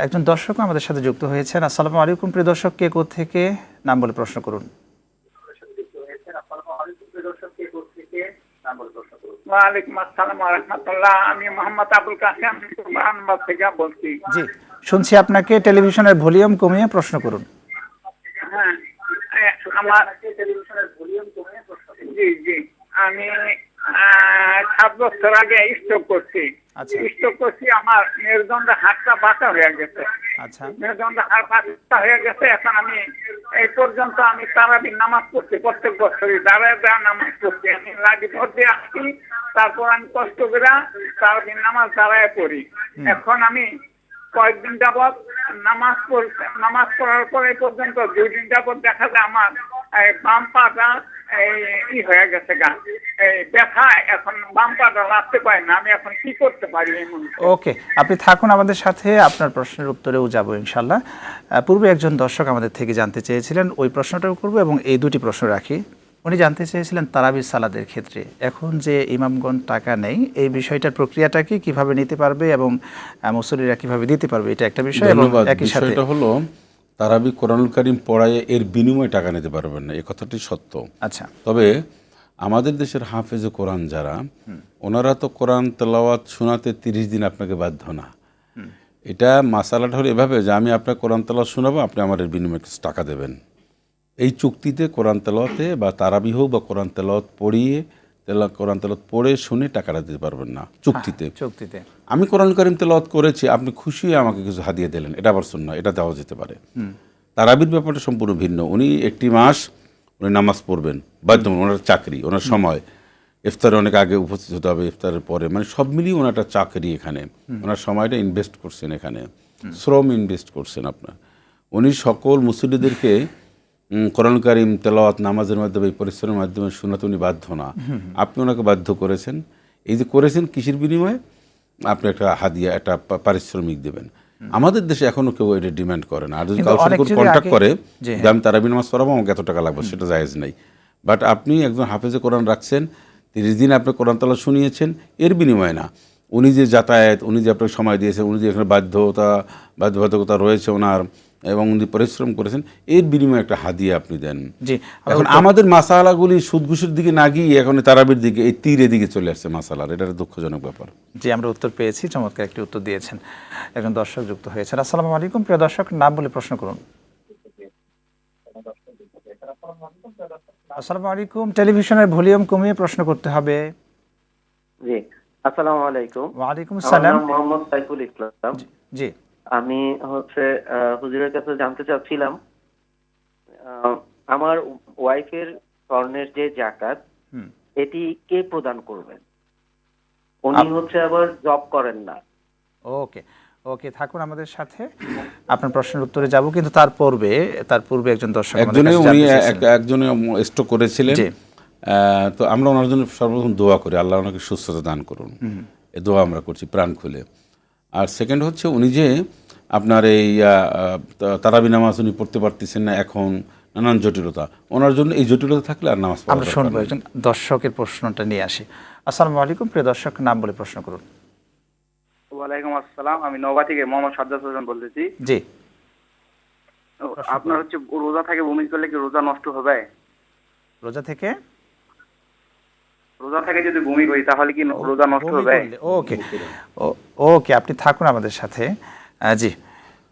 একজন দর্শক আমাদের সাথে যুক্ত হয়েছেন। আসসালামু আলাইকুম প্রিয় দর্শক, কে কোত্থেকে নাম বলে প্রশ্ন করুন। ওয়ালাইকুম আসসালাম ওয়া রাহমাতুল্লাহ। আমি মোহাম্মদ আবুল কাসেম বারানবাগ থেকে বলছি। জি, শুনছি আপনাকে। টেলিভিশনের ভলিউম কমিয়ে প্রশ্ন করুন। হ্যাঁ, আমার টেলিভিশনের ভলিউম কমিয়ে প্রশ্ন করুন। জি জি, আমি 7 বছর আগে স্ট্রোক করছি। আচ্ছা। স্ট্রোক করছি, আমার মেরুদণ্ডের হাড়টা বাঁকা হয়ে গেছে। আচ্ছা। মেরুদণ্ডের হাড় বাঁকা হয়ে গেছে। এখন আমি এই পর্যন্ত আমি তারাবির নামাজ পড়ছি, প্রত্যেক বছরই দাঁড়ায় দাঁড়ায় নামাজ পড়ছি। আমি রাজি ভোট দিয়ে আসছি, তারপর আমি কষ্ট করে তারাবির নামাজ দাঁড়ায় পড়ি। এখন আমি কয়েকদিন যাবৎ নামাজ পড়ার পর এই পর্যন্ত 2 দিন যাবৎ দেখা যায় আমার বাম পাটা হয়ে গেছে গা, ব্যথা। এখন বাম পাটা লাগতে পারে না। আমি এখন কি করতে পারি? ওকে, আপনি থাকুন আমাদের সাথে, আপনার প্রশ্নের উত্তরেও যাব ইনশাল্লাহ। পূর্বে একজন দর্শক আমাদের থেকে জানতে চেয়েছিলেন, ওই প্রশ্নটাও করব এবং এই দুটি প্রশ্ন রাখি। উনি জানতে চেয়েছিলেন তারাবির সালাদের ক্ষেত্রে এখন যে ইমামগণ টাকা নেই, এই বিষয়টার প্রক্রিয়াটা কি, কিভাবে নিতে পারবে এবং মুসল্লিরা কিভাবে দিতে পারবে, এটা একটা বিষয়। এবং একই সাথে বিষয়টা হলো তারাবি কোরআনুল কারীম পড়ায় এর বিনিময়ে টাকা নিতে পারবেন না, এই কথাটি সত্য। আচ্ছা। তবে আমাদের দেশের হাফেজে কোরআন যারা, ওনারা তো কোরআন তেলাওয়াত শোনাতে 30 দিন আপনাকে বাধ্য না। এটা মাসালাটা হলো এভাবে যে আমি আপনার কোরআন তেলাওয়াত শোনাবো, আপনি আমার এর বিনিময়ে কিছু টাকা দেবেন। এই চুক্তিতে কোরআন তেলাওয়াতে বা তারাবি হোক বা কোরআন তেলাওয়াত পড়িয়ে কোরআন তেলাওয়াত পড়ে শুনে টাকাটা দিতে পারবেন না চুক্তিতে। আমি কোরআন কারীম তেলাওয়াত করেছি, আপনি খুশি হয়ে আমাকে কিছু হাদিয়া দিলেন, এটা আবার সুন্নাহ, এটা দেওয়া যেতে পারে। তারাবির ব্যাপারটা সম্পূর্ণ ভিন্ন। উনি একটি মাস উনি নামাজ পড়বেন বাধ্যমূলক, ওনার চাকরি, ওনার সময়, ইফতারে অনেক আগে উপস্থিত হতে হবে, ইফতারের পরে, মানে সব মিলিয়ে ওনার একটা চাকরি। এখানে ওনার সময়টা ইনভেস্ট করছেন, এখানে শ্রম ইনভেস্ট করছেন আপনার। উনি সকল মুসল্লিদেরকে কোরআন কারীম তেলাওয়াত নামাজের মাধ্যমে, এই পরিশ্রমের মাধ্যমে শোনাতে উনি বাধ্য না। আপনি ওনাকে বাধ্য করেছেন। এই যে করেছেন, কিসের বিনিময়ে? আপনি একটা হাদিয়া, একটা পারিশ্রমিক দেবেন। আমাদের দেশে এখনো কেউ এটা ডিমান্ড করে না। আর যদি কারোর সাথে কন্ট্যাক্ট করে যে আমি তারাবি নামাজ পড়াবো, আমাকে এত টাকা লাগবে, সেটা জায়েজ নাই। বাট আপনি একজন হাফেজে কোরআন রাখছেন, 30 দিন আপনি কোরআন তেলাওয়াত শুনিয়েছেন, এর বিনিময়ে না। উনি যে যাতায়াত, উনি যে আপনাকে সময় দিয়েছেন, উনি যে এখানে বাধ্যবাধকতা রয়েছে ওনার, এবং উনি পরিশ্রম করেছেন, এর বিনিময়ে একটা হাদিয়া আপনি দেন। জি, এখন আমাদের মাসালাগুলি সুদঘুষের দিকে না গিয়ে এখন তারাবির দিকে, এই তীরের দিকে চলে আসছে মাসালার। এটা দুঃখজনক ব্যাপার। জি, আমরা উত্তর পেয়েছি, চমৎকার একটি উত্তর দিয়েছেন। একজন দর্শক যুক্ত হয়েছেন। আসসালামু আলাইকুম প্রিয় দর্শক, নাম বলে প্রশ্ন করুন। আসসালামু আলাইকুম, টেলিভিশনের ভলিউম কমিয়ে প্রশ্ন করতে হবে। জি, আসসালামু আলাইকুম। ওয়ালাইকুম আসসালাম। আমার নাম মোহাম্মদ সাইফুল ইসলাম। জি, আমি হুজুরের কাছে জানতে চাচ্ছিলাম, আমার ওয়াইফের স্বর্ণের যে যাকাত, এটি কে প্রদান করবেন? উনি আবার জব করেন না। ওকে, থাকুন আমাদের সাথে, আপনার প্রশ্নের উত্তরে যাব, কিন্তু তার পূর্বে একজন দর্শক একজনে স্ট্রোক করেছিলেন। তো আমরা ওনার জন্য সর্বপ্রথম দোয়া করি, আল্লাহ ওনাকে সুস্থতা দান করুন, এই দোয়া আমরা করছি প্রাণ খুলে। আর সেকেন্ড হচ্ছে, উনি যে আপনার এই তারাবি নামাজ উনি পড়তে পারতেছেন না, এখন নানান জটিলতা, ওনার জন্য এই জটিলতা থাকলে আর নামাজ পড়া। আমরা শুনবো একজন দর্শকের প্রশ্নটা নিয়ে আসি। আসসালামু আলাইকুম প্রিয় দর্শক, নাম বলে প্রশ্ন করুন। ওয়ালাইকুম আসসালাম, আমি নওগাঁ থেকে মোহাম্মদ সাজ্জাদ হোসেন বলতেছি। জি, আপনার রোজা থেকে বমি করলে কি রোজা নষ্ট হবে? রোজা থেকে যদি বমি করি তাহলে কি রোজা নষ্ট হবে? ওকে, আপনি থাকুন আমাদের সাথে। জি,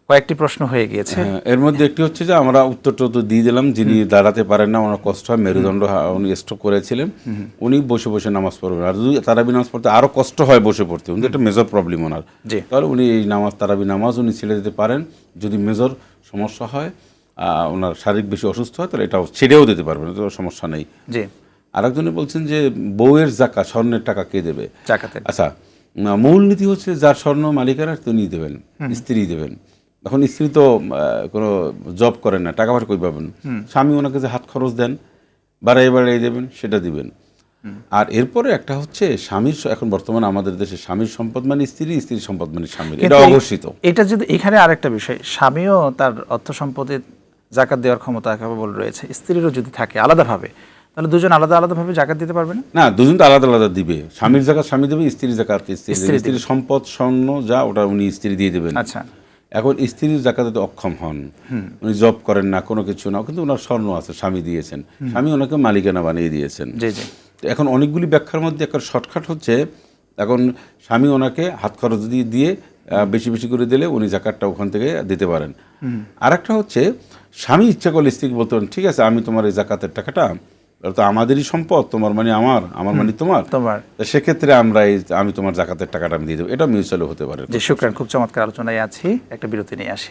কয়েকটি প্রশ্ন হয়ে গিয়েছে। এর মধ্যে একটি হচ্ছে যে আমরা উত্তরটা তো দিয়ে দিলাম, যিনি দাঁড়াতে পারেন না, ওনার কষ্ট হয়, মেরুদণ্ড, উনি স্ট্রোক করেছিলেন, উনি বসে বসে নামাজ পড়বেন। আর যদি তারাবি নামাজ পড়তে আরও কষ্ট হয় বসে পড়তে, উনি একটা মেজর প্রবলেম ওনার, তাহলে উনি এই তারাবি নামাজ উনি ছেড়ে দিতে পারেন। যদি মেজর সমস্যা হয়, ওনার শারীরিক বেশি অসুস্থ হয়, তাহলে এটাও ছেড়েও দিতে পারবেন, তো সমস্যা নেই। জি, আরেকজনে বলছেন যে বউয়ের জাকাত, স্বর্ণের টাকা কে দেবে? জাকাতের। আচ্ছা, মূল নীতি হচ্ছে যার স্বর্ণ মালিকেরা তিনি দেবেন, স্ত্রী দেবেন। এখন স্ত্রী তো কোনো জব করেন না, টাকা পয়সা কই পাবেন? স্বামী ওনাকে যে হাত খরচ দেন, বাড়াই দেবেন, সেটা দিবেন। আর এরপরে একটা হচ্ছে স্বামীর, এখন বর্তমানে আমাদের দেশে স্বামীর সম্পদ মানে স্ত্রী, স্ত্রীর সম্পদ মানে স্বামীর, এটা অঘোষিত। এটা যদি এখানে আরেকটা বিষয়, স্বামীও তার অর্থ সম্পদে জাকাত দেওয়ার ক্ষমতা কেবল রয়েছে, স্ত্রীরও যদি থাকে আলাদাভাবে, তাহলে দুজন আলাদাভাবে জাকাত দিতে পারবে না? না, দুজন তো আলাদা দিবে। স্বামীর জাকাত স্বামী দেবে, স্ত্রীর জাকাত স্ত্রীর সম্পদ, স্বর্ণ যা, ওটা উনি স্ত্রী দিয়ে দেবেন। আচ্ছা, এখন স্ত্রীর জাকাত দিতে অক্ষম হন, উনি জব করেন না, কোনো কিছু না, কিন্তু ওনার স্বর্ণ আছে, স্বামী দিয়েছেন, স্বামী ওনাকে মালিকানা বানিয়ে দিয়েছেন। জি জি। তো এখন অনেকগুলি ব্যাখ্যার মধ্যে একটা শর্টকাট হচ্ছে, এখন স্বামী ওনাকে হাত খরচ দিয়ে বেশি বেশি করে দিলে উনি জাকাতটা ওখান থেকে দিতে পারেন। আর একটা হচ্ছে স্বামী ইচ্ছা করলে স্ত্রীকে বলতে পারেন, ঠিক আছে আমি তোমার এই জাকাতের টাকাটা, এটা তো আমাদেরই সম্পদ, তোমার মানে আমার, আমার মানে তোমার, তা সেক্ষেত্রে আমি তোমার জাকাতের টাকাটা আমি দিয়ে দেবো, এটা মিউচুয়াল হতে পারে। জি শুকরান, খুব চমৎকার আলোচনায় আছি, একটা বিরতি নিয়ে আসি।